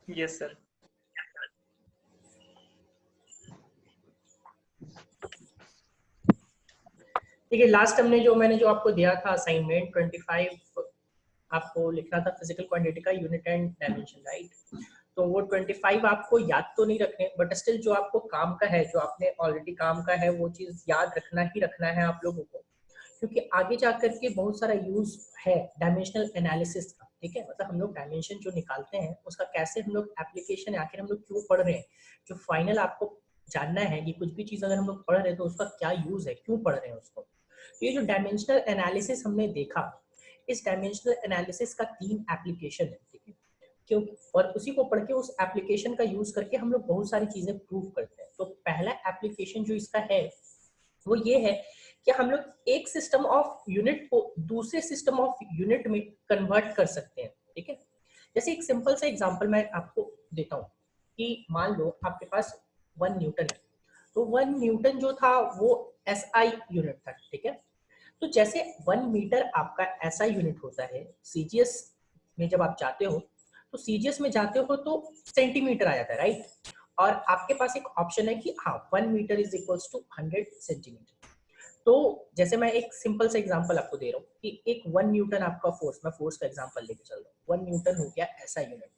Yes sir. ठीक है, last मैंने जो आपको दिया था असाइनमेंट 25 आपको लिखना था फिजिकल क्वांटिटी का यूनिट एंड डायमेंशन, राइट? तो वो 25 आपको याद तो नहीं रखने, बट स्टिल जो आपको काम का है, जो आपने ऑलरेडी काम का है, वो चीज याद रखना ही रखना है आप लोगों को, क्योंकि आगे जाकर के बहुत सारा यूज है डायमेंशनल एनालिसिस का। ठीक है, मतलब हम लोग डायमेंशन जो निकालते हैं उसका कैसे हम लोग एप्लीकेशन है, आखिर हम लोग क्यों पढ़ रहे हैं, जो फाइनल आपको जानना है कि कुछ भी चीज अगर हम लोग पढ़ रहे हैं तो उसका क्या यूज है, क्यों पढ़ रहे हैं उसको। तो ये जो डायमेंशनल एनालिसिस हमने देखा, इस डायमेंशनल एनालिसिस का 3 एप्लीकेशन है। ठीक है, क्यों, और उसी को पढ़ के उस एप्लीकेशन का यूज करके हम लोग बहुत सारी चीजें प्रूव करते हैं। तो पहला एप्लीकेशन जो इसका है वो ये है कि हम लोग एक सिस्टम ऑफ यूनिट को दूसरे सिस्टम ऑफ यूनिट में कन्वर्ट कर सकते हैं। ठीक है, जैसे एक सिंपल सा एग्जांपल मैं आपको देता हूँ कि मान लो आपके पास 1 न्यूटन है, तो 1 न्यूटन जो था वो एसआई यूनिट था। ठीक है, तो जैसे 1 मीटर आपका ऐसा यूनिट होता है, सीजीएस में जब आप जाते हो तो सीजीएस में जाते हो तो सेंटीमीटर आ जाता है, राइट? और आपके पास एक ऑप्शन है कि हाँ 1 metre is equals to 100 centimetre. तो जैसे मैं एक सिंपल सा एग्जांपल आपको दे रहा हूँ कि एक 1 न्यूटन आपका फोर्स, मैं फोर्स का एग्जांपल लेके चल रहा हूँ, 1 न्यूटन हो गया ऐसा यूनिट,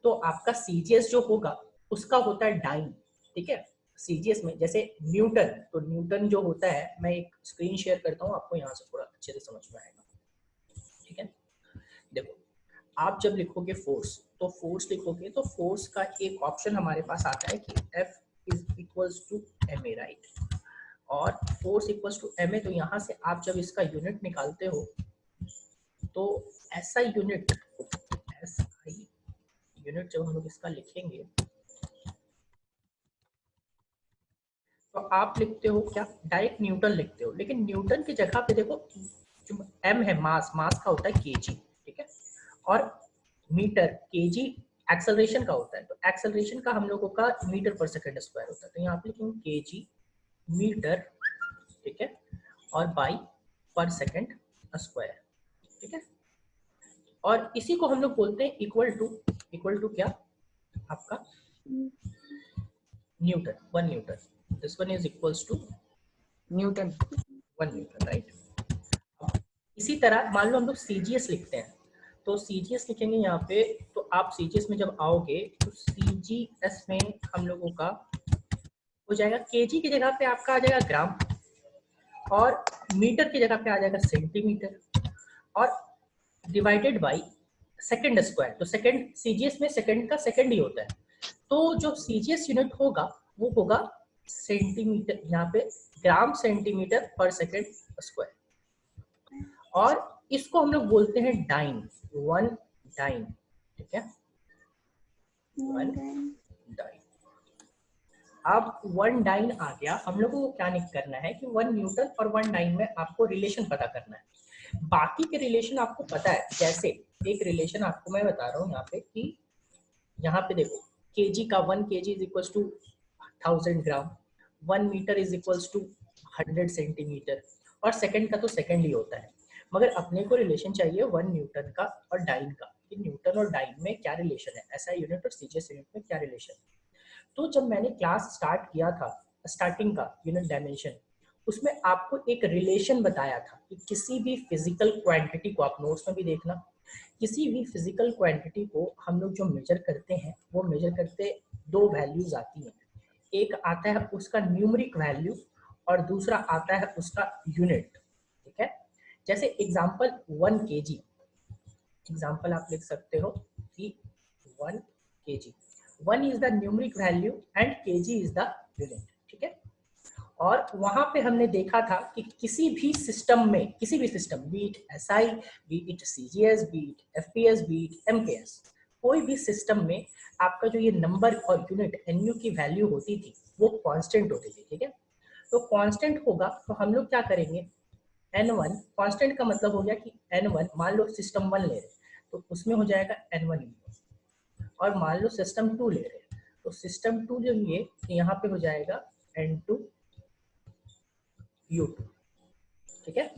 तो आपका सीजीएस जो होगा उसका होता है डाइन। ठीक है, सीजीएस में जैसे न्यूटन, तो न्यूटन जो होता है, मैं एक स्क्रीन शेयर करता हूँ आपको, यहाँ से थोड़ा अच्छे से समझ में आएगा। ठीक है, देखो आप जब लिखोगे फोर्स, तो फोर्स लिखोगे तो फोर्स का एक ऑप्शन हमारे पास आता है कि F is equals to ma, right? और फोर्स इक्वल्स टू ma, तो यहाँ से आप जब इसका यूनिट निकालते हो तो ऐसा यूनिट, SI यूनिट जब हम लोग इसका लिखेंगे तो आप लिखते हो क्या, डायरेक्ट न्यूटन लिखते हो, लेकिन न्यूटन की जगह पे देखो जो एम है, मास, मास का होता है केजी। ठीक है, और मीटर, केजी एक्सेलरेशन का होता है, तो एक्सेलरेशन का हम लोगों का मीटर पर सेकंड स्क्वायर होता है, तो यहाँ पे लिखेंगे केजी मीटर। ठीक है, और बाई पर सेकंड स्क्वायर। ठीक है, और इसी को हम लोग बोलते हैं इक्वल टू क्या आपका newton, 1 newton, this one is equals to newton 1 newton, right? इसी तरह मान लो हम लोग सीजीएस लिखते हैं, तो सीजीएस लिखेंगे यहाँ पे, तो आप सीजीएस में जब आओगे तो सीजीएस में हम लोगों का हो जाएगा केजी की जगह पे आपका आ जाएगा ग्राम, और मीटर की जगह पे आ जाएगा सेंटीमीटर, और डिवाइडेड बाई सेकंड स्क्वायर। तो सेकंड, सीजीएस में सेकंड का सेकंड ही होता है, तो जो सीजीएस यूनिट होगा वो होगा सेंटीमीटर, यहाँ पे ग्राम सेंटीमीटर पर सेकंड स्क्वायर। और इसको हम लोग बोलते हैं डाइन, 1 डाइन। ठीक है, 1 डाइन। अब 1 डाइन आ गया, हम लोगों को क्या करना है कि 1 न्यूटन और 1 डाइन में आपको रिलेशन पता करना है। बाकी के रिलेशन आपको पता है, जैसे एक रिलेशन आपको मैं बता रहा हूँ यहाँ पे कि यहाँ पे देखो केजी का 1 KG is equals to 1000 gram, 1 metre is equals to 100 centimetre, और सेकंड का तो सेकंड ही होता है। मगर अपने को रिलेशन चाहिए 1 न्यूटन का और डाइन का, कि न्यूटन और डाइन में क्या रिलेशन है, ऐसा यूनिट और सीजीएस यूनिट में क्या रिलेशन है। तो जब मैंने क्लास स्टार्ट किया था, स्टार्टिंग का यूनिट डायमेंशन, उसमें आपको एक रिलेशन बताया था कि किसी भी फिजिकल क्वांटिटी को, आप नोट्स में भी देखना, किसी भी फिजिकल क्वांटिटी को हम लोग जो मेजर करते हैं वो मेजर करते 2 वैल्यूज आती हैं, एक आता है उसका न्यूमेरिक वैल्यू और दूसरा आता है उसका यूनिट। ठीक है, जैसे एग्जांपल 1 केजी, एग्जांपल आप लिख सकते हो कि 1 KG, 1 is the numeric value and KG is the unit. ठीक है, और वहां पे हमने देखा था कि किसी भी सिस्टम में, किसी भी system, B it SI, B it CGS, B it FPS, B it MKS, कोई भी सिस्टम में आपका जो ये नंबर और यूनिट एनयू की वैल्यू होती थी वो कांस्टेंट होती थी। ठीक है, तो कांस्टेंट होगा तो हम लोग क्या करेंगे, n1, कांस्टेंट का मतलब हो गया कि n1, मान लो सिस्टम 1 ले रहे तो उसमें हो जाएगा n1, और मान लो सिस्टम 2 ले रहे हैं तो सिस्टम 2 लेंगे तो यहाँ पे हो जाएगा n2 u2। ठीक है,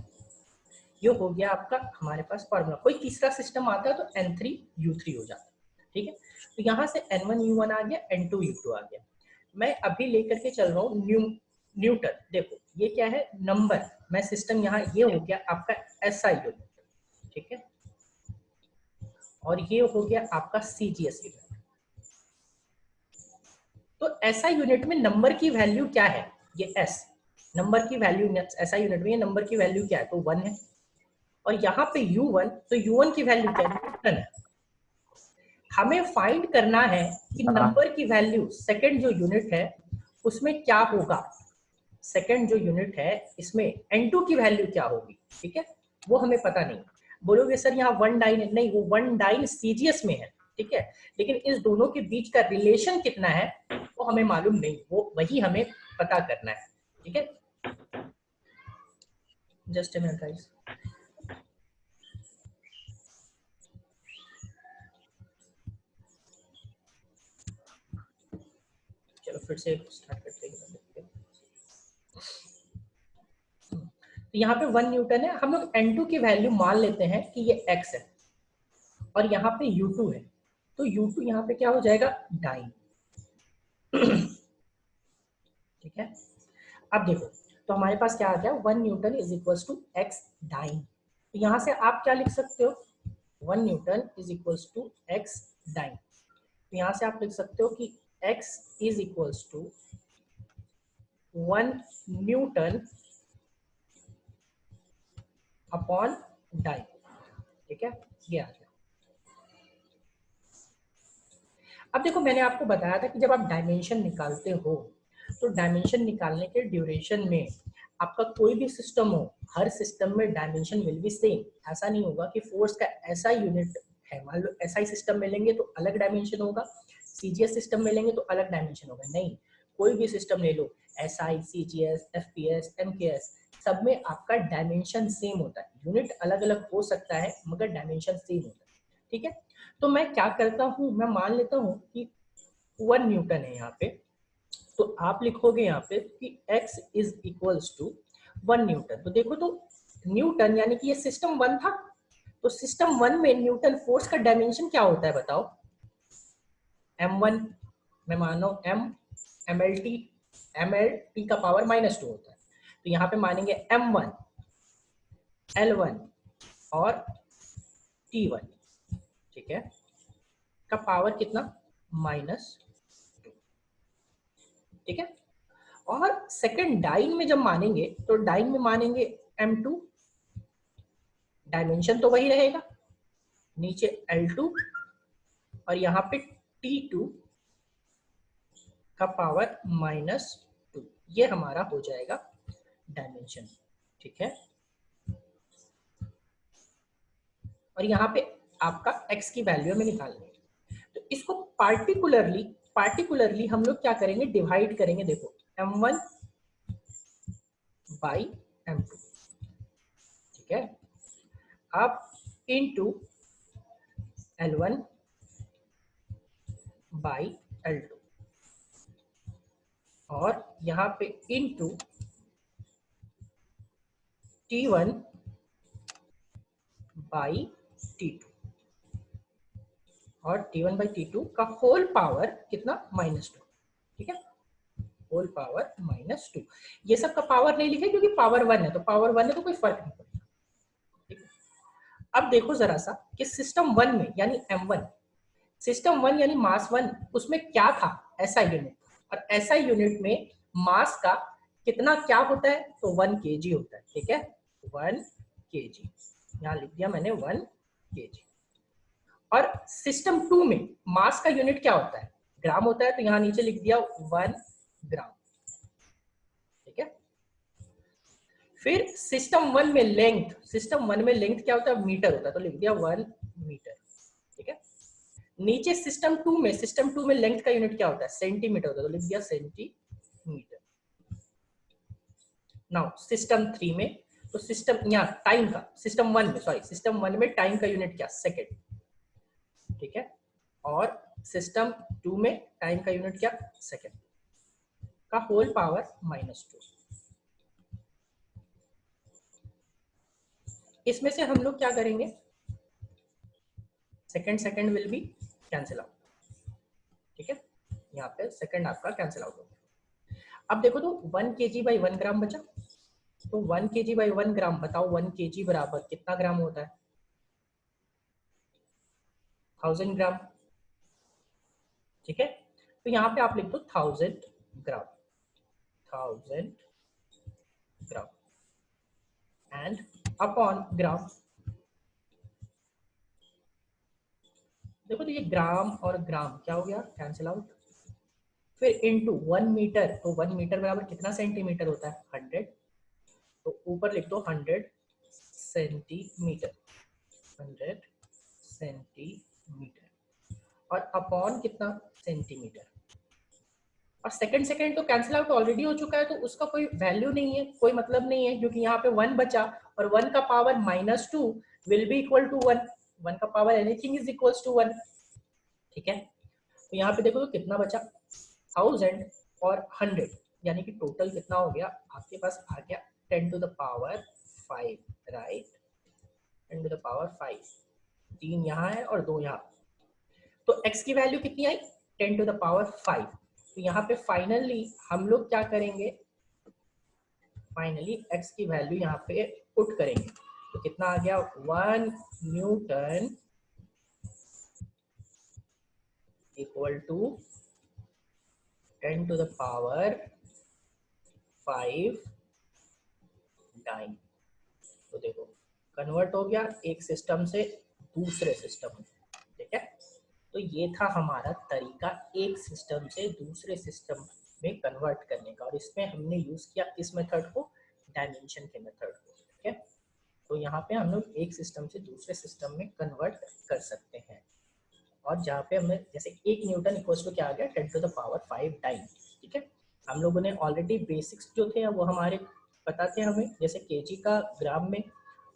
ये हो गया आपका हमारे पास फॉर्मूला। कोई तीसरा सिस्टम आता है तो n3 u3 हो जाता है। ठीक है, तो यहाँ से N1U1 आ गया, N2U2 आ गया। मैं अभी लेकर के चल रहा हूँ न्यूटन। देखो ये क्या है, नंबर, मैं सिस्टम यहाँ ये हो गया आपका SI यूनिट, ठीक है, और ये हो गया आपका CGS यूनिट। तो SI यूनिट में नंबर की वैल्यू क्या है, ये S नंबर की वैल्यू, SI यूनिट में ये नंबर की वैल्यू क्या है, तो 1 है। और यहाँ पे U1, तो U1 की वैल्यू क्या है, न्यूटन है। हमें फाइंड करना है कि नंबर की वैल्यू सेकंड जो यूनिट है उसमें क्या होगा, सेकंड जो यूनिट है इसमें N2 की वैल्यू क्या होगी, ठीक है, वो हमें पता नहीं। बोलोगे सर यहाँ 1 डाइन है, नहीं वो 1 डाइन CGS में है, ठीक है, लेकिन इस दोनों के बीच का रिलेशन कितना है वो हमें मालूम नहीं, वो वही हमें पता करना है, ठीक है। Just a minute guys. चलो फिर से स्टार्ट करते हैं। तो यहाँ पे 1 न्यूटन है, हम लोग N2 की वैल्यू मान लेते हैं कि ये x है और यहाँ पे U2 है, तो U2 यहाँ पे क्या हो जाएगा, डाइन, ठीक है। अब देखो तो हमारे पास क्या आ गया, 1 newton is equal to x dyne. तो यहाँ से आप क्या लिख सकते हो, 1 newton is equal to x dyne. तो यहाँ से आप लिख सकते हो कि x is equal to 1 newton upon dyne, ठीक है, ये आ गया। अब देखो मैंने आपको बताया था कि जब आप डायमेंशन निकालते हो तो डायमेंशन निकालने के ड्यूरेशन में आपका कोई भी सिस्टम हो, हर सिस्टम में डायमेंशन विल बी सेम। ऐसा नहीं होगा कि फोर्स का ऐसा यूनिट है, मान लो SI सिस्टम में लेंगे तो अलग डायमेंशन होगा, CGS सिस्टम में लेंगे तो अलग डायमेंशन होगा, नहीं, कोई भी सिस्टम ले लो, SI, CGS, FPS, MKS, सब में आपका डायमेंशन सेम होता है। यूनिट अलग अलग हो सकता है मगर डायमेंशन सेम होता है, ठीक है। तो मैं क्या करता हूँ, मैं मान लेता हूँ कि 1 न्यूटन है यहाँ पे, तो आप लिखोगे यहाँ पे कि x is equals to 1 newton. तो देखो तो न्यूटन यानी कि ये सिस्टम 1 था, तो सिस्टम 1 में न्यूटन फोर्स का डायमेंशन क्या होता है बताओ, m1, मैं मान लो m, mlt का पावर -2 होता है, तो यहाँ पे मानेंगे m1, l1 और t1, ठीक है, का पावर कितना, -2, ठीक है। और सेकंड डाइन में जब मानेंगे तो डाइन में मानेंगे m2, डायमेंशन तो वही रहेगा, नीचे l2 और यहाँ पे t2 का पावर -2, ये हमारा हो जाएगा डायमेंशन, ठीक है। और यहाँ पे आपका x की वैल्यू में निकालनी है, तो इसको पार्टिकुलरली हम लोग क्या करेंगे, डिवाइड करेंगे। देखो m1 बाई m2, ठीक है, अब इनटू l1 बाई l2 और यहाँ पे इनटू t1 बाई t2 और t1 बाई t2 का होल पावर कितना, -2, ठीक है, होल पावर -2। ये सब का पावर नहीं लिखे क्योंकि पावर 1 है, तो पावर 1 है तो कोई फर्क नहीं पड़ेगा, ठीक है। अब देखो जरा सा कि सिस्टम 1 में यानी m1, सिस्टम 1 यानी मास 1, उसमें क्या था, SI यूनिट, और SI यूनिट में मास का कितना क्या होता है, तो 1 kg होता है, ठीक है, 1 kg, यहाँ लिख दिया मैंने 1 kg। और सिस्टम 2 में मास का यूनिट क्या होता है, ग्राम होता है, तो यहाँ नीचे लिख दिया 1 ग्राम, ठीक है। फिर सिस्टम 1 में लेंथ, सिस्टम 1 में लेंथ क्या होता है, मीटर होता है, तो लिख दिया 1 मीटर, ठीक है। नीचे सिस्टम 2 में लेंथ का यूनिट क्या होता है, सेंटीमीटर होता है, तो लिख दिया सेंटीमीटर। नाउ सिस्टम 3 में, तो सिस्टम यहाँ टाइम का, सिस्टम 1 में, सॉरी सिस्टम 1 में टाइम का यूनिट क्या, सेकंड, ठीक है, और सिस्टम 2 में टाइम का यूनिट क्या, सेकंड का होल पावर -2। इसमें से हम लोग क्या करेंगे, second will be cancel out, ठीक है, यहाँ पे सेकंड आपका कैंसिल आउट हो गया। अब देखो तो 1 kg बाई 1 ग्राम बचा, तो 1 kg बाई 1 ग्राम, बताओ 1 kg बराबर कितना ग्राम होता है? 1000 ग्राम। ठीक है, तो यहाँ पे आप लिख दो 1000 ग्राम, 1000 ग्राम एंड अपॉन ग्राम। देखो तो ये ग्राम और ग्राम क्या हो गया, कैंसिल आउट। फिर इनटू 1 मीटर, तो 1 मीटर बराबर कितना सेंटीमीटर होता है? 100, तो ऊपर लिख दो 100 सेंटीमीटर, 100 सेंटीमीटर, और अपॉन कितना? सेंटीमीटर। और सेकंड सेकंड तो कैंसिल आउट ऑलरेडी हो चुका है, तो उसका कोई वैल्यू नहीं है, कोई मतलब नहीं है, क्योंकि यहाँ पे 1 बचा और 1 का power -2 will be equal to 1, 1 का power anything is equals to 1। ठीक है, तो यहाँ पे देखो तो कितना बचा, 1000 और 100, यानी कि टोटल कितना हो गया आपके पास? आ गया 10 to the power 5, right, 10 to the power 5, 3 यहाँ है और 2 यहाँ, तो x की वैल्यू कितनी आई? 10 टू द पावर 5। तो यहाँ पे फाइनली हम लोग क्या करेंगे, फाइनली x की वैल्यू यहाँ पे पुट करेंगे, तो कितना आ गया? 1 newton equal to 10 to the power 5 dyne. तो देखो कन्वर्ट हो गया एक सिस्टम से दूसरे सिस्टम में। ठीक है, तो ये था हमारा तरीका एक सिस्टम से दूसरे सिस्टम में कन्वर्ट करने का, और इसमें हमने यूज किया इस मेथड को, डायमेंशन के मेथड को। ठीक है, तो यहाँ पे हम लोग एक सिस्टम से दूसरे सिस्टम में कन्वर्ट कर सकते हैं, और जहाँ पे हमें जैसे 1 न्यूटन इक्वल्स टू क्या आ गया? 10 टू द पावर 5 टाइम। ठीक है, हम लोगों ने ऑलरेडी बेसिक्स जो थे वो हमारे पता थे हमें, जैसे केजी का ग्राम में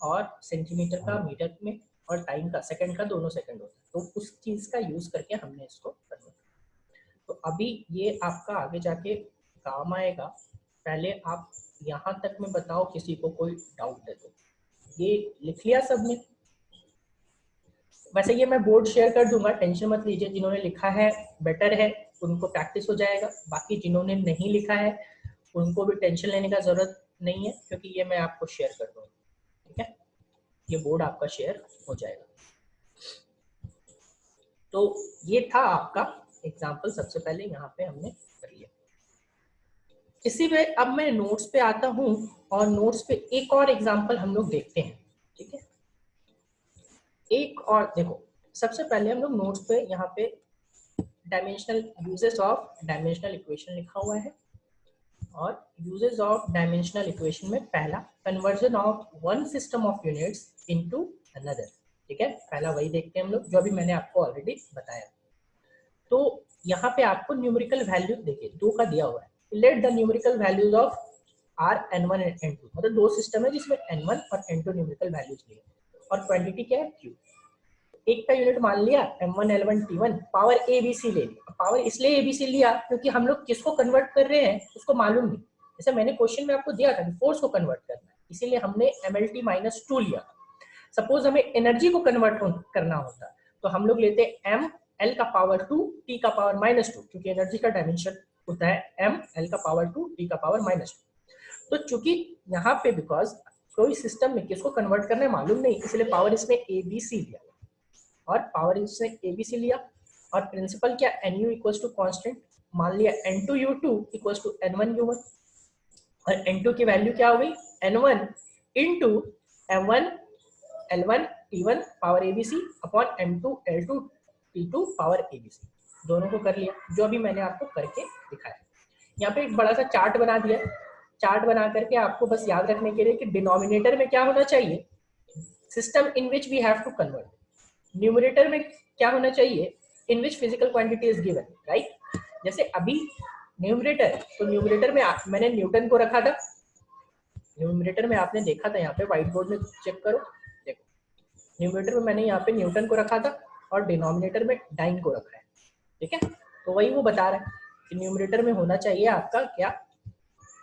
और सेंटीमीटर का मीटर में और टाइम का सेकंड का दोनों सेकंड होता है, तो उस चीज़ का यूज़ करके हमने इसको कन्वर्ट। तो अभी ये आपका आगे जाके काम आएगा। पहले आप यहाँ तक में बताओ, किसी को कोई डाउट है तो? ये लिख लिया सबने? वैसे ये मैं बोर्ड शेयर कर दूंगा, टेंशन मत लीजिए, जिन्होंने लिखा है बेटर है, उनको प्रैक्टिस हो जाएगा, बाकी जिन्होंने नहीं लिखा है उनको भी टेंशन लेने का जरूरत नहीं है, क्योंकि ये मैं आपको शेयर कर दूंगा। ठीक है, ये बोर्ड आपका शेयर हो जाएगा। तो ये था आपका एग्जाम्पल, सबसे पहले यहाँ पे हमने कर लिया। इसी में अब मैं नोट्स पे आता हूँ, और नोट्स पे एक और एग्जाम्पल हम लोग देखते हैं। ठीक है, एक और देखो, सबसे पहले हम लोग नोट्स पे यहाँ पे dimensional uses of dimensional equation लिखा हुआ है, और यूजेस ऑफ डायमेंशनल इक्वेशन में पहला conversion of one system of units into another. ठीक है, पहला वही देखते हैं हम लोग जो अभी मैंने आपको ऑलरेडी बताया। तो यहाँ पे आपको न्यूमेरिकल वैल्यू देखिए 2 का दिया हुआ है, let the numerical values of are n1 and n2, मतलब 2 सिस्टम है जिसमें n1 और n2 न्यूमेरिकल वैल्यूज लिए, और क्वांटिटी क्या है? q। एक का यूनिट मान लिया m1 l1 t1, power abc ले ली। पावर इसलिए abc लिया क्योंकि हम लोग किसको कन्वर्ट कर रहे हैं उसको मालूम नहीं, जैसे मैंने क्वेश्चन में आपको दिया था फोर्स को कन्वर्ट करना है, इसीलिए हमने mlt-2 लिया। सपोज हमें एनर्जी को कन्वर्ट करना होता तो हम लोग लेते m l का पावर 2 t का पावर -2, क्योंकि एनर्जी का डायमेंशन होता है m l का पावर 2 t का पावर -2। तो चूंकि यहाँ पे बिकॉज कोई सिस्टम में किसको कन्वर्ट करना है मालूम नहीं, इसलिए पावर इसने abc लिया, और पावर इसने abc लिया, और प्रिंसिपल क्या? nu इक्वल्स टू कांस्टेंट, मान लिया n2u2 इक्वल्स टू n1u1, और n2 की वैल्यू क्या हो गई? n1 into m1 l1 t1 power abc upon m2 l2 t2 power abc, दोनों को कर लिया जो अभी मैंने आपको करके दिखाया। यहाँ पे एक बड़ा सा चार्ट बना दिया, चार्ट बना करके आपको बस याद रखने के लिए कि डिनोमिनेटर में क्या होना चाहिए? System in which we have to convert. Numerator में क्या होना चाहिए? In which physical quantity is given, right. जैसे अभी न्यूमरेटर, तो न्यूमरेटर में मैंने न्यूटन को रखा था, न्यूमरेटर में आपने देखा था, यहाँ पे व्हाइट बोर्ड में चेक करो, देखो न्यूमरेटर में मैंने यहाँ पे न्यूटन को रखा था और डिनोमिनेटर में डाइन को रखा है। ठीक है, तो वही वो बता रहा है कि न्यूमरेटर में होना चाहिए आपका क्या?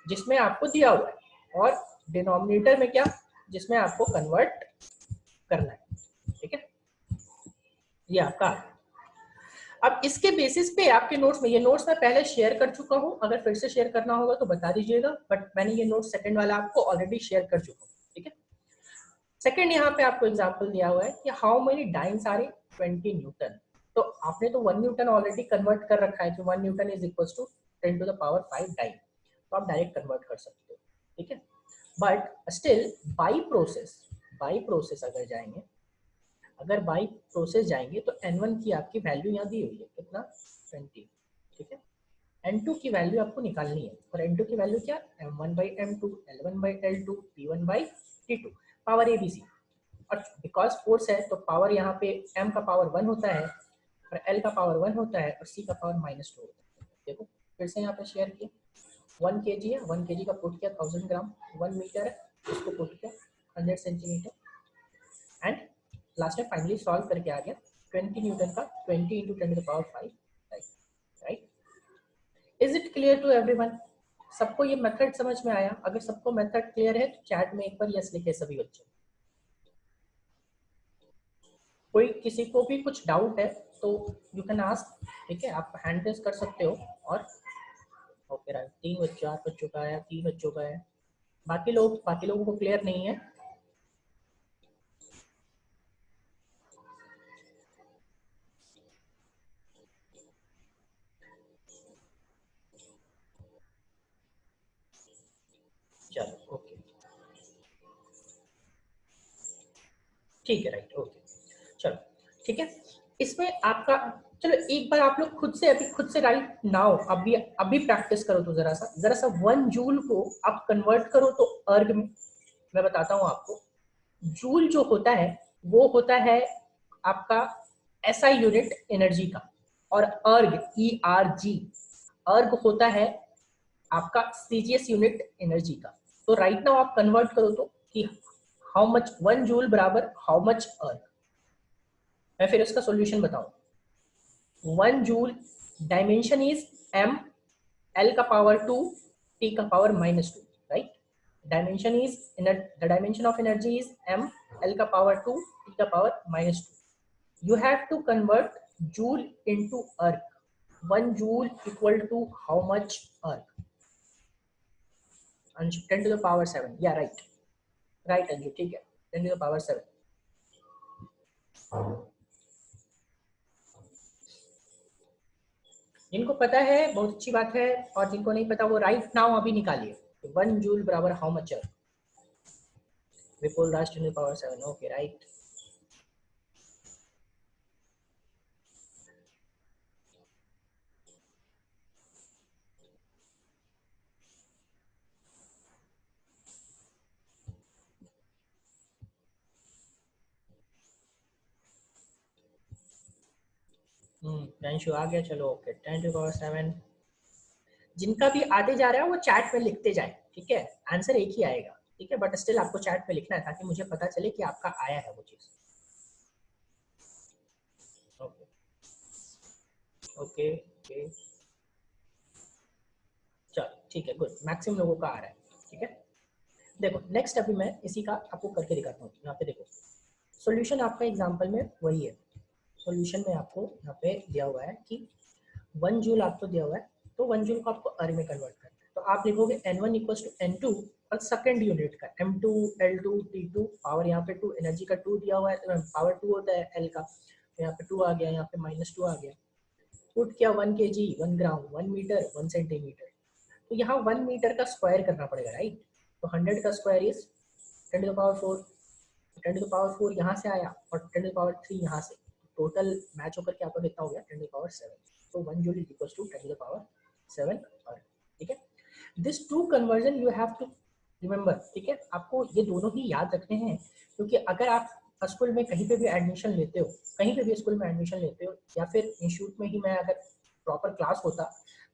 जिसमें आपको दिया हुआ है, और डिनोमिनेटर में क्या? जिसमें आपको कन्वर्ट करना है। ठीक है, ये आपका। अब इसके बेसिस पे आपके नोट्स में, ये नोट्स मैं पहले शेयर कर चुका हूँ, अगर फिर से शेयर करना होगा तो बता दीजिएगा, बट मैंने ये नोट सेकंड वाला आपको ऑलरेडी शेयर कर चुका हूँ, ठीक है। सेकंड यहाँ पे आपको एग्जांपल दिया हुआ है कि how many dynes are 20 newton. तो आपने तो 1 न्यूटन ऑलरेडी कन्वर्ट कर रखा है कि 1 newton is equal to 10 to the power 5 dyne, तो आप डायरेक्ट कन्वर्ट कर सकते हो, ठीक है। बट स्टिल बाई प्रोसेस अगर जाएंगे, अगर बाई प्रोसेस जाएंगे तो n1 की आपकी वैल्यू यहाँ दी हुई है कितना 20, ठीक है। n2 की वैल्यू आपको निकालनी है, और n2 की वैल्यू क्या, m1/m2 l1/l2 p1/t2 power abc। और बिकॉज फोर्स है तो पावर यहाँ पे m का पावर 1 होता है और l का पावर 1 होता है और c का पावर -2 होता है। देखो फिर से यहाँ पे शेयर किया, 1 kg है, 1 kg का पुट किया 1000 ग्राम, 1 मीटर है उसको पुट किया 100 सेंटीमीटर, एंड लास्ट में फाइनली सॉल्व करके आ गया 20 न्यूटन का 20 into 10 to the power 5, right. Is it clear to everyone? सबको ये मेथड समझ में आया? अगर सबको मेथड क्लियर है तो चैट में एक बार यस लिखे सभी बच्चे। कोई किसी को भी कुछ डाउट है तो यू कैन आस्क, ठीक है, आप हैंड रेज कर सकते हो। और ओके राइट, 4 बच्चों का है, 3 बच्चों का है, बाकी लोगों को क्लियर नहीं है। चलो ओके, ठीक है, राइट, ओके, चलो ठीक है। इसमें आपका, चलो एक बार आप लोग खुद से राइट नाउ अभी प्रैक्टिस करो, तो जरा सा 1 जूल को आप कन्वर्ट करो तो अर्ग में। मैं बताता हूँ आपको, जूल जो होता है वो होता है आपका एसआई यूनिट एनर्जी का, और अर्ग ERG अर्ग होता है आपका सीजीएस यूनिट एनर्जी का। तो राइट नाउ आप कन्वर्ट करो तो कि हाउ मच 1 जूल बराबर हाउ मच अर्ग। मैं फिर इसका सॉल्यूशन बताऊं। 1 joule dimension is m, l का पावर 2, t का power -2, right. Dimension is the dimension of energy is m, l का पावर 2, t का power -2। you have to convert joule into erg. 1 joule equal to how much erg? Anshu, 10 to the power 7, yeah, right Anju, ठीक है, 10 to the power 7। जिनको पता है बहुत अच्छी बात है, और जिनको नहीं पता वो राइट नाउ अभी निकालिए। 1 जूल बराबर how much erg? Vipul Raj 10 to the power 7, okay right. Anshu आ गया, चलो ओके, 10 to the power 7। जिनका भी आते जा रहा है वो चैट में लिखते जाए, ठीक है, आंसर एक ही आएगा, ठीक है, बट स्टिल आपको चैट में लिखना है ताकि मुझे पता चले कि आपका आया है वो चीज। ओके ओके ओके, चलो ठीक है, गुड, मैक्सिमम लोगों का आ रहा है, ठीक है। देखो नेक्स्ट अभी मैं इसी का आपको करके दिखाता हूँ। यहाँ पे देखो सॉल्यूशन आपका एग्जांपल में वही है। सॉल्यूशन में आपको यहाँ पे दिया हुआ है कि 1 जूल आपको दिया हुआ है, तो 1 जूल को आपको अर्ग में कन्वर्ट करना है। तो आप लिखोगे n1 इक्वल्स टू n2 और सेकंड यूनिट का m2 l2 t2, पावर यहाँ पे 2, एनर्जी का 2 दिया हुआ है, पावर 2 होता है l का, तो यहाँ पे 2 आ गया, यहाँ पे -2 आ गया। पुट किया 1 kg 1 ग्राम 1 मीटर 1 सेंटीमीटर, तो यहाँ 1 मीटर का स्क्वायर करना पड़ेगा, राइट। तो 100 का square is 10 to the power 4, 10 to the power 4 यहाँ से आया और 10 टू द पावर 3 यहाँ से, टोटल मैच होकर के आपका कितना हो गया 10 टू द पावर 7। तो 1 joule is equal to 10 to the power 7 और, ठीक है। This two conversion you have to remember, ठीक है, आपको ये दोनों ही याद रखने हैं, क्योंकि अगर आप स्कूल में कहीं पे भी एडमिशन लेते हो, कहीं पे भी स्कूल में एडमिशन लेते हो, या फिर इंस्टीट्यूट में ही मैं अगर प्रॉपर क्लास होता,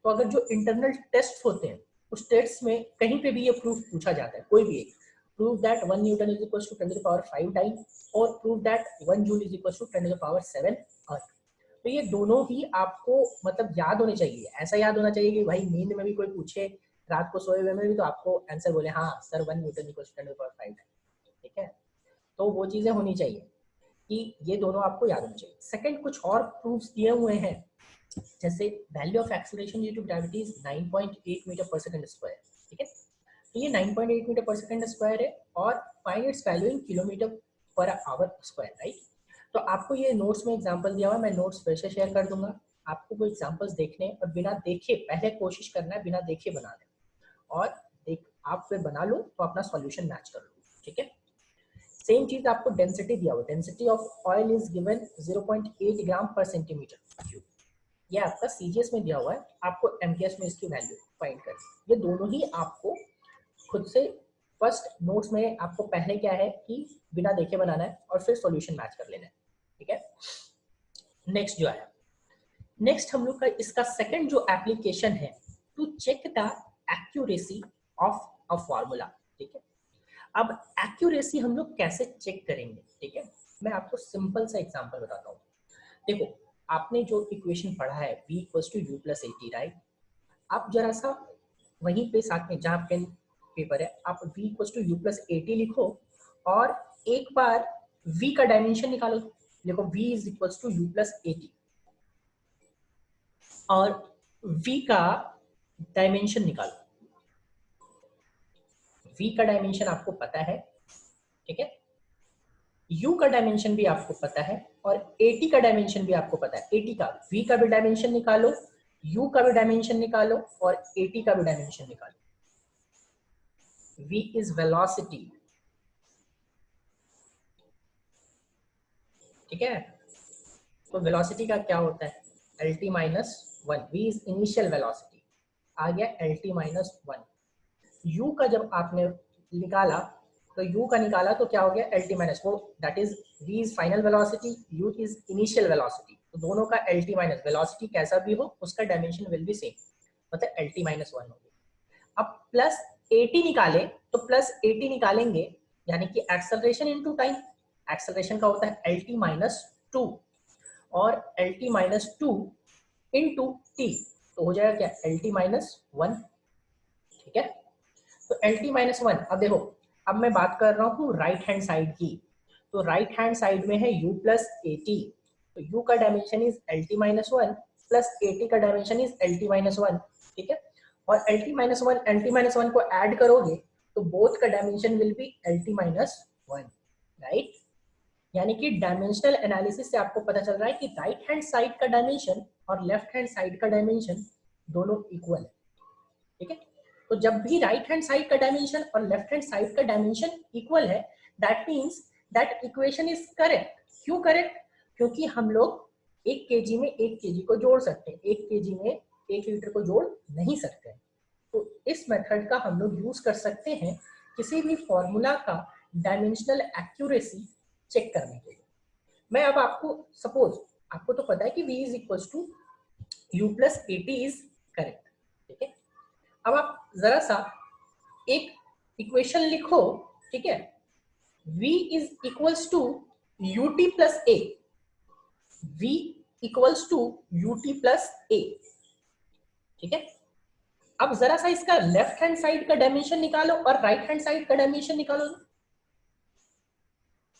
तो अगर जो इंटरनल टेस्ट होते हैं उस टेस्ट में कहीं पे भी ये प्रूफ पूछा जाता है, कोई भी एक, prove that 1 newton is equal to 10 to the power 5 dyne, और prove that 1 joule is equal to 10 to the power 7 erg. तो ये दोनों ही आपको मतलब याद होने चाहिए, ऐसा याद होना चाहिए कि भाई नींद में भी कोई पूछे, रात को सोए हुए में भी, तो आपको आंसर बोले हाँ sir 1 newton equal to 10 to the power 5 time, ठीक है। तो वो चीजें होनी चाहिए कि ये दोनों आपको याद होनी चाहिए। सेकंड, कुछ और प्रूफ्स दिए हुए हैं जैसे value of acceleration due to gravity is 9.8 metre per second square, ठीक है। तो ये 9.8 मीटर पर सेकंड स्क्वायर है और find its value in kilometre per hour square, right. तो आपको ये नोट्स में एग्जांपल दिया हुआ है, मैं नोट्स फिर से शेयर कर दूंगा, आपको वो एग्जांपल्स देखने और बिना देखे, पहले कोशिश करना है बिना देखे बनाने, और देख आप फिर बना लो तो अपना सॉल्यूशन मैच कर लो, ठीक है। सेम चीज आपको डेंसिटी दिया हुआ, density of oil is given 0.8 ग्राम पर सेंटीमीटर क्यूब, ये आपका सीजीएस में दिया हुआ है, आपको एमटीएस में इसकी वैल्यू फाइंड करनी। ये दोनों ही आपको खुद से फर्स्ट नोट्स में आपको पहले क्या है कि बिना देखे बनाना है और फिर सॉल्यूशन मैच कर लेना है, ठीक है। नेक्स्ट जो आया, नेक्स्ट हम लोग का इसका सेकंड जो एप्लीकेशन है, to check the accuracy of a formula, ठीक है। अब एक्यूरेसी हम लोग कैसे चेक करेंगे, ठीक है। मैं आपको सिंपल सा एग्जांपल बताता हूँ। देखो आपने जो इक्वेशन पढ़ा है v equals to U plus 80, right. आप जरा सा वहीं पे साथ में जहाँ पेन पेपर है, आप v equals to U plus 80 लिखो और एक बार v का डायमेंशन निकालो, देखो v is equals to U plus 80 और v का डायमेंशन निकालो। v का डायमेंशन आपको पता है, ठीक है। u का डायमेंशन भी आपको पता है और 80 का डायमेंशन भी आपको पता है। 80 का v का भी डायमेंशन निकालो, u का भी डायमेंशन निकालो और 80 का भी डायमेंशन निकालो। v इज वेलोसिटी, ठीक है। तो वेलोसिटी का क्या होता है, lt minus 1, v is initial velocity, आ गया lt माइनस 1। u का जब आपने निकाला तो u का निकाला तो क्या हो गया lt माइनस, वो that is v is final velocity, u is initial velocity, तो दोनों का lt माइनस, वेलोसिटी कैसा भी हो उसका डायमेंशन विल बी सेम, मतलब lt माइनस 1 हो गया। अब प्लस 80 निकाले तो प्लस 80 निकालेंगे यानी कि एक्सेलरेशन इनटू टाइम, एक्सेलरेशन का होता है lt माइनस 2 और lt माइनस 2 इनटू t, तो हो जाएगा क्या lt माइनस 1, ठीक है। तो lt माइनस 1, अब देखो अब मैं बात कर रहा हूँ राइट हैंड साइड की, तो राइट हैंड साइड में है u प्लस 80, तो u का dimension is lt minus 1 plus 80 का डायमेंशन इज lt माइनस 1, ठीक है। और lt माइनस 1 lt माइनस 1 को ऐड करोगे तो बोथ का dimension will be lt minus 1, right. यानी कि डायमेंशनल एनालिसिस से आपको पता चल रहा है कि राइट हैंड साइड का डायमेंशन और लेफ्ट हैंड साइड का डायमेंशन दोनों इक्वल है, ठीक है। तो जब भी राइट हैंड साइड का डायमेंशन और लेफ्ट हैंड साइड का डायमेंशन इक्वल है, that means that equation is correct. क्यों करेक्ट, क्योंकि हम लोग 1 केजी में 1 केजी को जोड़ सकते हैं, 1 केजी में 1 लीटर को जोड़ नहीं सकते हैं। तो इस मेथड का हम लोग यूज कर सकते हैं किसी भी फॉर्मूला का डायमेंशनल एक्यूरेसी चेक करने के लिए। मैं अब आपको सपोज, आपको तो पता है कि v is equal to U plus 80 is correct, ठीक है। अब आप जरा सा एक इक्वेशन लिखो, ठीक है, v is equals to ut plus A, v equals to ut plus A, ठीक है। अब जरा सा इसका लेफ्ट हैंड साइड का डायमेंशन निकालो और राइट हैंड साइड का डायमेंशन निकालो,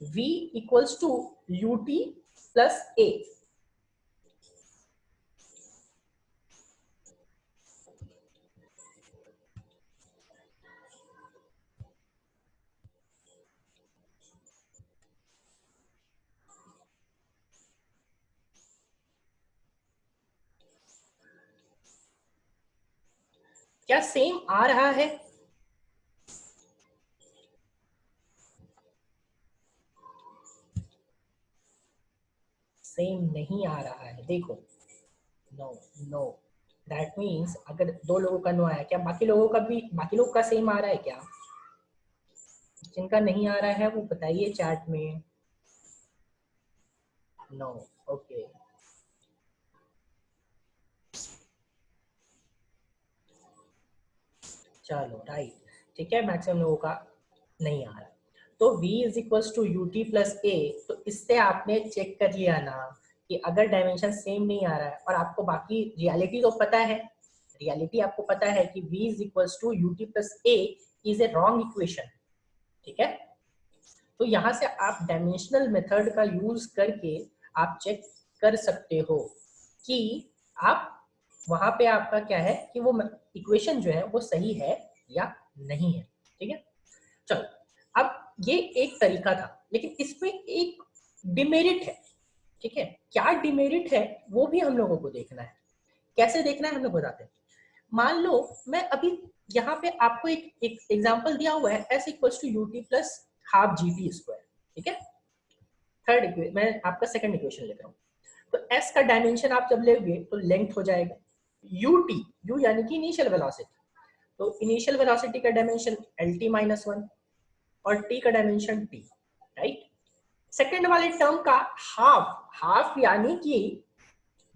v equals to ut plus A. क्या सेम आ रहा है? सेम नहीं आ रहा है, देखो, नो नो, दैट मीन्स अगर 2 लोगों का नो आया, क्या बाकी लोगों का भी, बाकी लोगों का सेम आ रहा है क्या? जिनका नहीं आ रहा है वो बताइए चैट में। नो, ओके, चलो राइट, ठीक है, मैक्सिमम लोगों का नहीं आ रहा। तो v is equal to U T plus A, तो इससे आपने चेक कर लिया ना कि अगर डायमेंशन सेम नहीं आ रहा है और आपको बाकी रियलिटी तो पता है, रियलिटी आपको पता है कि v is equal to U T plus A is a wrong equation, ठीक है। तो यहाँ से आप डायमेंशनल मेथड का यूज करके आप चेक कर सकते हो कि आप वहां पे आपका क्या है कि वो इक्वेशन जो है वो सही है या नहीं है। ठीक है, चलो अब ये एक तरीका था, लेकिन इसमें एक डिमेरिट है। ठीक है, क्या डिमेरिट है वो भी हम लोगों को देखना है। कैसे देखना है हम लोग बताते हैं। मान लो मैं अभी यहाँ पे आपको एक एग्जांपल दिया हुआ है, s equals to ut plus half G T square. ठीक है, थर्ड मैं आपका सेकंड इक्वेशन ले रहा हूँ। तो s का डायमेंशन आप जब लेंगे तो लेंथ हो जाएगा ut, u यानी कि इनिशियल वेलोसिटी, तो इनिशियल वेलोसिटी का डायमेंशन lt माइनस वन और t का डायमेंशन t, राइट। सेकंड वाले टर्म का हाफ, हाफ यानी कि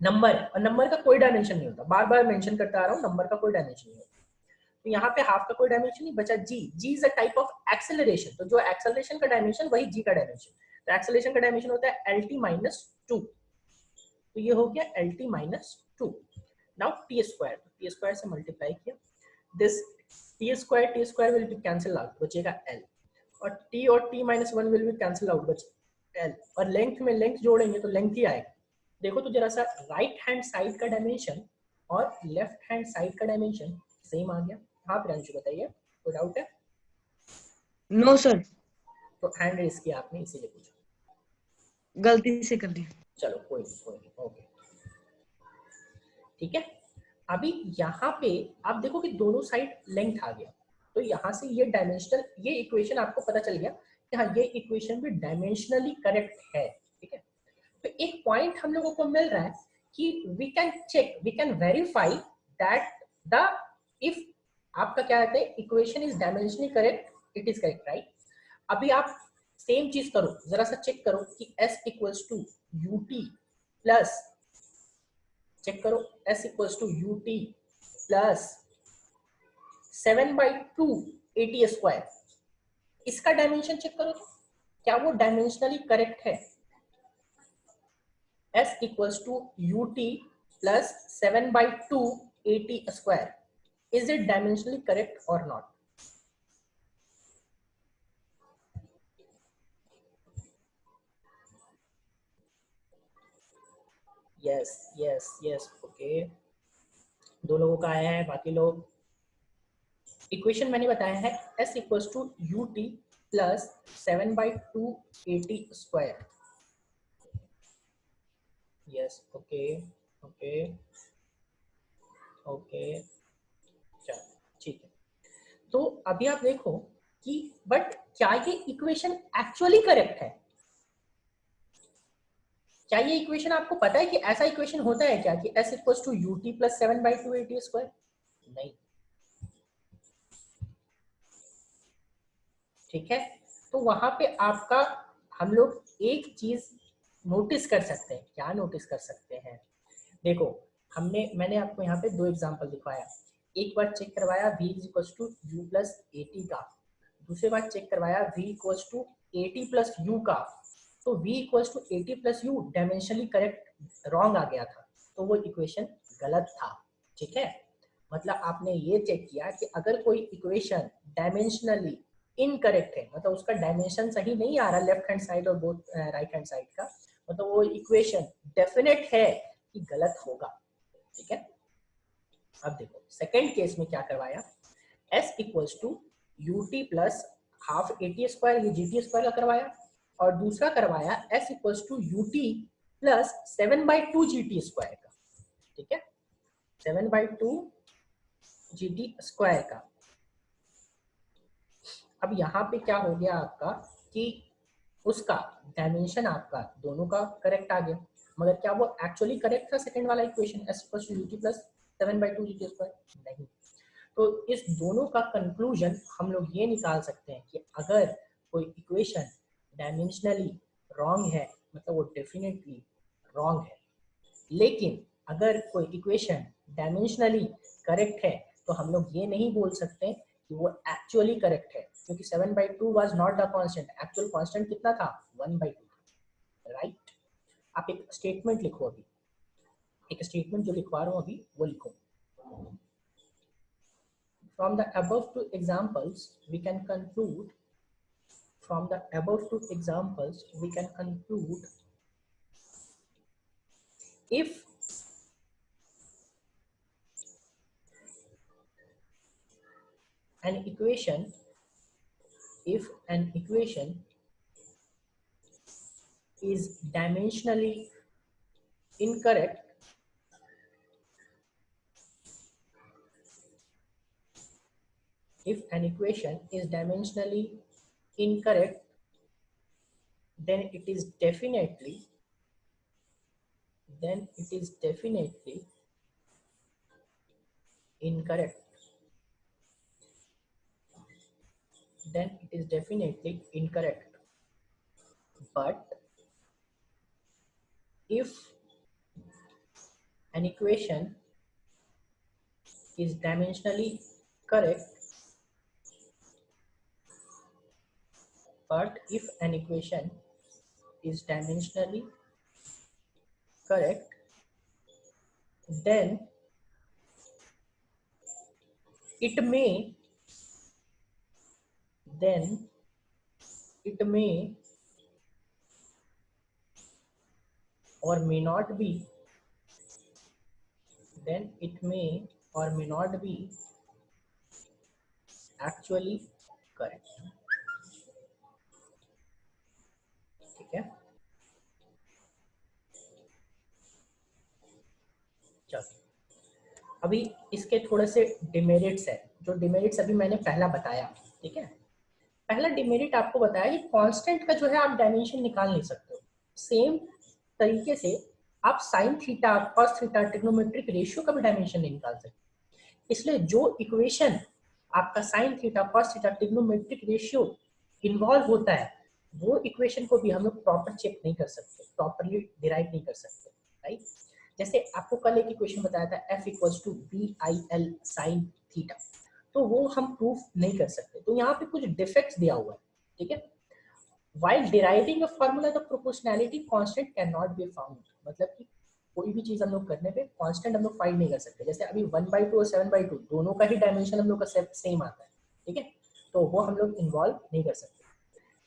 नंबर है, और नंबर का कोई डायमेंशन नहीं होता, बार बार मेंशन करता आ रहा हूँ, नंबर का कोई डायमेंशन नहीं होता। तो यहाँ पे हाफ का कोई डायमेंशन नहीं बचा। जी, G is a type of acceleration, तो जो एक्सेलरेशन का डायमेंशन वही जी का डायमेंशन, तो एक्सेलरेशन का डायमेंशन होता है एल टी माइनस टू, तो ये हो गया L T minus two. Now T square, T square से मल्टीप्लाई किया, this T square will be cancel out, बचेगा एल, और T minus one will be cancel out, बचे एल, और लेंथ में लेंथ जोड़ेंगे तो लेंथ ही आएगा। देखो तो जरा सा राइट हैंड साइड का डायमेंशन और लेफ्ट हैंड साइड का डायमेंशन सेम आ गया। हाँ प्रियांशु बताइए, कोई डाउट है? नो सर, तो हैंड रेस किया आपने इसीलिए पूछा, गलती से कर दी। चलो कोई नहीं, ओके ठीक है। अभी यहाँ पे आप देखो कि दोनों साइड लेंथ आ गया, तो यहाँ से ये डायमेंशनल, ये इक्वेशन आपको पता चल गया कि हाँ ये इक्वेशन भी डायमेंशनली करेक्ट है। ठीक है, तो एक पॉइंट हम लोगों को मिल रहा है कि we can check, we can verify that the, if आपका क्या कहते हैं equation is dimensionally correct, it is correct, right. अभी आप सेम चीज करो, जरा सा चेक करो कि s equals to ut plus, check करो s equals to ut plus 7/2 at square, इसका डायमेंशन चेक करो तो क्या वो डायमेंशनली करेक्ट है। s equals to ut plus 7/2 at square, is it dimensionally correct or not? yes yes yes, okay, दो लोगों का आया है, बाकी लोग। इक्वेशन मैंने बताया है s equals to ut plus 7/2 at square, yes, okay okay okay, चलो ठीक है। तो अभी आप देखो कि बट क्या ये इक्वेशन एक्चुअली करेक्ट है? क्या ये इक्वेशन आपको पता है कि ऐसा इक्वेशन होता है क्या कि s equals to ut plus 7/2 at square? नहीं, ठीक है। तो वहां पे आपका, हम लोग एक चीज नोटिस कर सकते हैं, क्या नोटिस कर सकते हैं, देखो मैंने आपको यहाँ पे दो एग्जांपल दिखाया, एक बार चेक करवाया v equals to u plus at का, दूसरी बार चेक करवाया v equals to at plus u का, तो v equals to at plus u dimensionally correct wrong आ गया था, तो वो इक्वेशन गलत था। ठीक है, मतलब आपने ये चेक किया कि अगर कोई इक्वेशन डायमेंशनली इनकरेक्ट है, मतलब उसका डायमेंशन सही नहीं आ रहा लेफ्ट हैंड साइड और बोथ राइट हैंड साइड का, मतलब वो इक्वेशन डेफिनेट है कि गलत होगा। ठीक है, अब देखो सेकेंड केस में क्या करवाया, s equals to ut plus half at square, ये gt स्क्वायर का करवाया, और दूसरा करवाया s equals to ut plus 7/2 gt square का। ठीक है, 7/2 gt स्क्वायर का। अब यहाँ पे क्या हो गया आपका कि उसका डायमेंशन आपका दोनों का करेक्ट आ गया, मगर क्या वो एक्चुअली करेक्ट था सेकंड वाला equation s equals to ut plus 7/2 gt square? नहीं। तो इस दोनों का कंक्लूजन हम लोग ये निकाल सकते हैं कि अगर कोई इक्वेशन डायमेंशनली रॉन्ग है, मतलब वो डेफिनेटली रॉन्ग है, लेकिन अगर कोई इक्वेशन डायमेंशनली करेक्ट है तो हम लोग ये नहीं बोल सकते कि वो एक्चुअली करेक्ट है, क्योंकि 7/2 was not the constant, actual constant कितना था? 1/2, राइट। आप एक स्टेटमेंट लिखो, अभी एक स्टेटमेंट जो लिखवा रहा हूँ अभी वो लिखो। From the above two examples, we can conclude. From the above two examples, we can conclude if an equation if an equation is dimensionally incorrect, if an equation is dimensionally incorrect, then it is definitely incorrect. Then it is definitely incorrect. But if an equation is dimensionally correct, but if an equation is dimensionally correct, then it may or may not be, then it may or may not be actually correct. ठीक है, चलो अभी इसके थोड़े से demerits है, जो demerits अभी मैंने पहला बताया। ठीक है, पहला डिमेरिट आपको बताया कि कांस्टेंट का जो है आप डायमेंशन निकाल नहीं सकते हो। सेम तरीके से आप sine theta cos theta trigonometric ratio का भी डायमेंशन नहीं निकाल सकते। इसलिए जो इक्वेशन आपका sine theta cos theta trigonometric ratio involve होता है, वो इक्वेशन को भी हम लोग प्रॉपर चेक नहीं कर सकते, प्रॉपरली डिराइव नहीं कर सकते। राइट, जैसे आपको कल एक इक्वेशन बताया था f equals to BIL sine theta, तो वो हम प्रूफ नहीं कर सकते। तो यहाँ पे कुछ डिफेक्ट्स दिया हुआ है। ठीक है, while deriving a formula the proportionality constant cannot be found, मतलब कि कोई भी चीज हम लोग करने पे कांस्टेंट हम लोग फाइंड नहीं कर सकते। जैसे अभी 1/2 और 7/2 दोनों का ही डायमेंशन हम लोग का सेम आता है। ठीक है, तो वो हम लोग इन्वॉल्व नहीं कर सकते।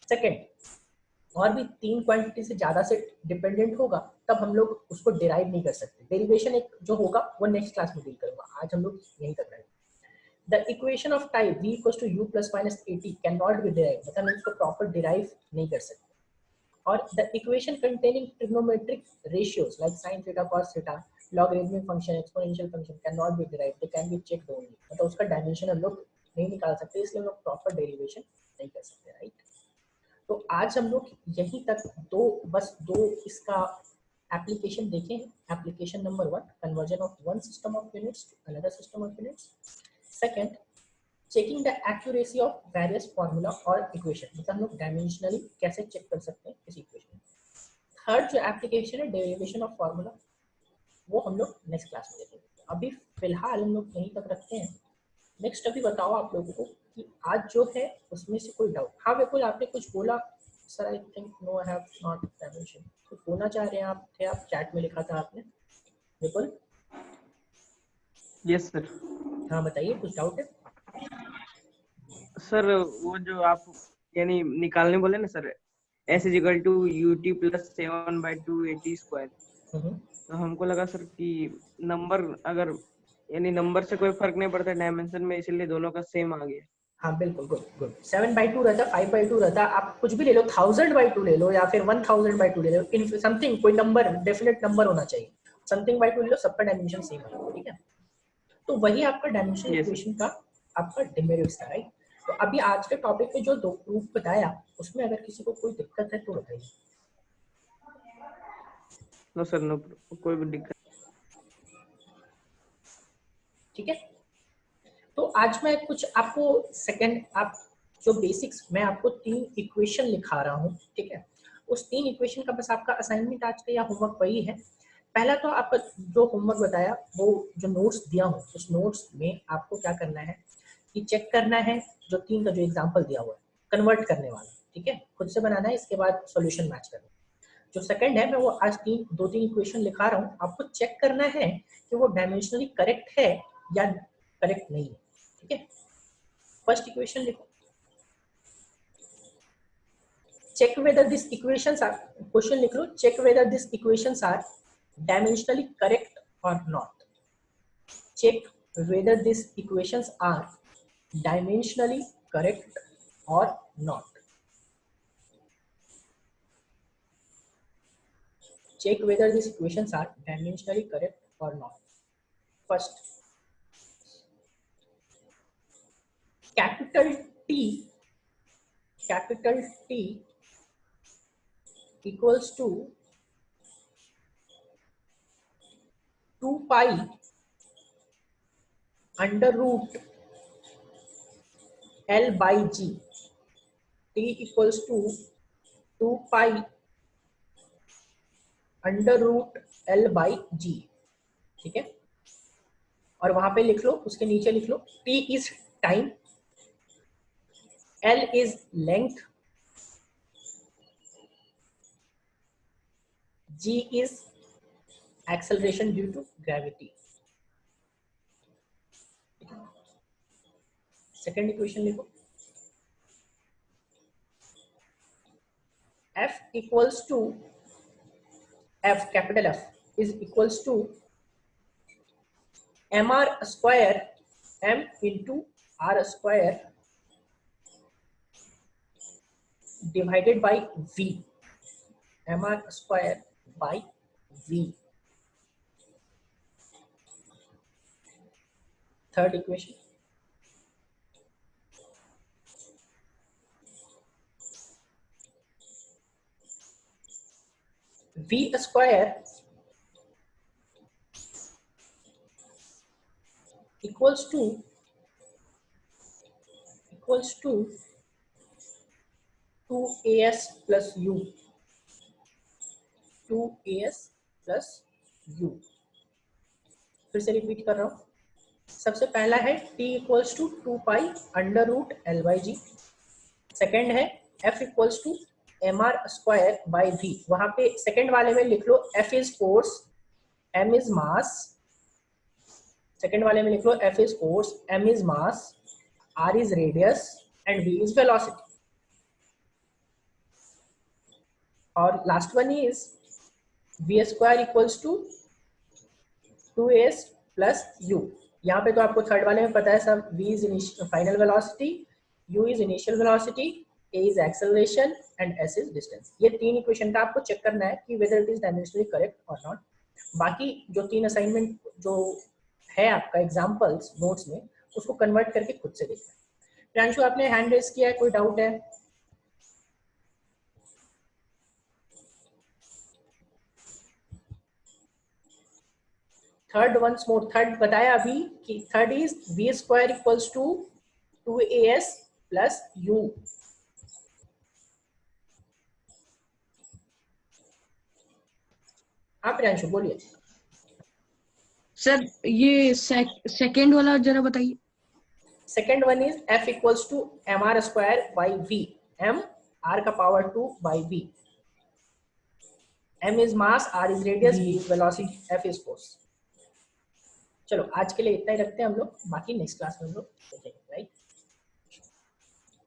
सेकेंड, और भी 3 क्वांटिटी से ज्यादा से डिपेंडेंट होगा तब हम लोग उसको डिराइव नहीं कर सकते। डेरिवेशन एक जो होगा वो नेक्स्ट क्लास में डील करूंगा, आज हम लोग यहीं तक रहेंगे। The equation of type v equals to u plus minus 80 cannot be derived, मतलब हम इसको प्रॉपर डिराइव नहीं कर सकते। और the equation containing trigonometric ratios like sin theta cos theta logarithmic function exponential function cannot be derived, they can be checked only, मतलब उसका dimension हम लोग नहीं निकाल सकते, इसलिए हम लोग प्रॉपर डेरिवेशन नहीं कर सकते। राइट, तो आज हम लोग यहीं तक बस दो इसका एप्लीकेशन देखें। Application number 1, conversion of one system of units to another system of units. Second, checking the accuracy of various formula और इक्वेशन, मतलब हम लोग डायमेंशनली कैसे चेक कर सकते हैं इस इक्वेशन। थर्ड जो एप्लीकेशन है डेरिवेशन ऑफ फार्मूला, वो हम लोग नेक्स्ट क्लास में देखेंगे। अभी फिलहाल हम लोग यहीं तक रखते हैं। नेक्स्ट अभी बताओ आप लोगों को कि आज जो है उसमें से कोई डाउट। हाँ बिल्कुल, आपने कुछ बोला sir, I think no I have not dimension, कुछ बोलना चाह रहे हैं आप, थे आप चैट में लिखा था आपने। बिल्कुल, यस सर। हाँ बताइए, कुछ डाउट है? सर वो जो आप यानी निकालने बोले ना सर, s = ut + 7/2 80², तो हमको लगा सर कि नंबर अगर यानी नंबर से कोई फर्क नहीं पड़ता डायमेंशन में, इसलिए दोनों का सेम आ गया। हाँ बिल्कुल, गुड गुड। 7/2 रहता, 5/2 रहता, आप कुछ भी ले लो, 1000/2 ले लो या फिर 1000/2 ले लो, इन समथिंग कोई नंबर डेफिनेट नंबर होना चाहिए, समथिंग बाय 2 ले लो, सबका डायमेंशन सेम है। ठीक है, तो वही आपका डायमेंशन इक्वेशन का आपका डिमेरिट्स था। राइट, तो अभी आज के टॉपिक पे जो दो प्रूफ बताया उसमें अगर किसी को कोई दिक्कत है तो बताइए। नो सर, नो, कोई भी दिक्कत। ठीक है, तो आज मैं कुछ आपको सेकंड आप जो बेसिक्स, मैं आपको 3 इक्वेशन लिखा रहा हूँ। ठीक है, उस 3 इक्वेशन का बस आपका असाइनमेंट आज का या होमवर्क वही है। पहला तो आपका जो होमवर्क बताया, वो जो नोट्स दिया हूँ उस नोट्स में आपको क्या करना है कि चेक करना है जो 3 का जो एग्जाम्पल दिया हुआ है कन्वर्ट करने वाला। ठीक है, खुद से बनाना है, इसके बाद सॉल्यूशन मैच करना। जो सेकंड है, मैं वो आज 2-3 इक्वेशन लिखा रहा हूँ, आपको चेक करना है कि वो डायमेंशनली करेक्ट है या करेक्ट नहीं है। ठीक है, फर्स्ट इक्वेशन लिखो, check whether these equations are, question लिख लो, check whether these equations are dimensionally correct or not, check whether these equations are dimensionally correct or not? Check whether these equations are dimensionally correct or not. First, capital T equals to 2 pi under root L by G. T equals to 2 pi under root L by G, ठीक है। और वहां पे लिख लो, उसके नीचे लिख लो T is time, L is length, G is acceleration due to gravity. Second equation लिखो, F equals to F capital F is equals to mr square m into r square divided by v, mr square by v. Third equation, v square equals to 2as plus u, 2as plus u। फिर से repeat कर रहा हूं, सबसे पहला है t equals to 2 pi under root L by G. Second है F equals to mr square by v। वहां पे सेकेंड वाले में लिख लो F is force, m is mass. Second वाले में लिख लो F is force, m is mass, r is radius and v is velocity. और last one is v square equals to 2as plus u। यहाँ पे तो आपको थर्ड वाले में पता है सब, v is final velocity, u is initial velocity, a is acceleration and s is distance. ये तीन इक्वेशन का आपको चेक करना है कि whether it is dimensionally correct और नॉट। बाकी जो तीन असाइनमेंट जो है आपका एग्जांपल्स नोट्स में, उसको कन्वर्ट करके खुद से देखना है। प्रियांशु आपने हैंड रेज किया है, कोई डाउट है? थर्ड वंस मोर, थर्ड बताया अभी कि third is v square equals to 2as plus u। हाँ प्रियांशु बोलिए। सर ये सेकंड वाला जरा बताइए। Second one is F equals to mr square by v, m r का पावर 2 बाई v, m is mass, r is radius, v is velocity, F is force. चलो आज के लिए इतना ही रखते हैं हम लोग, बाकी नेक्स्ट क्लास में हम लोग देखेंगे, राइट।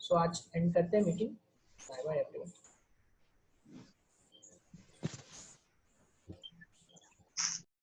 सो आज एंड करते हैं मीटिंग। Bye bye everyone.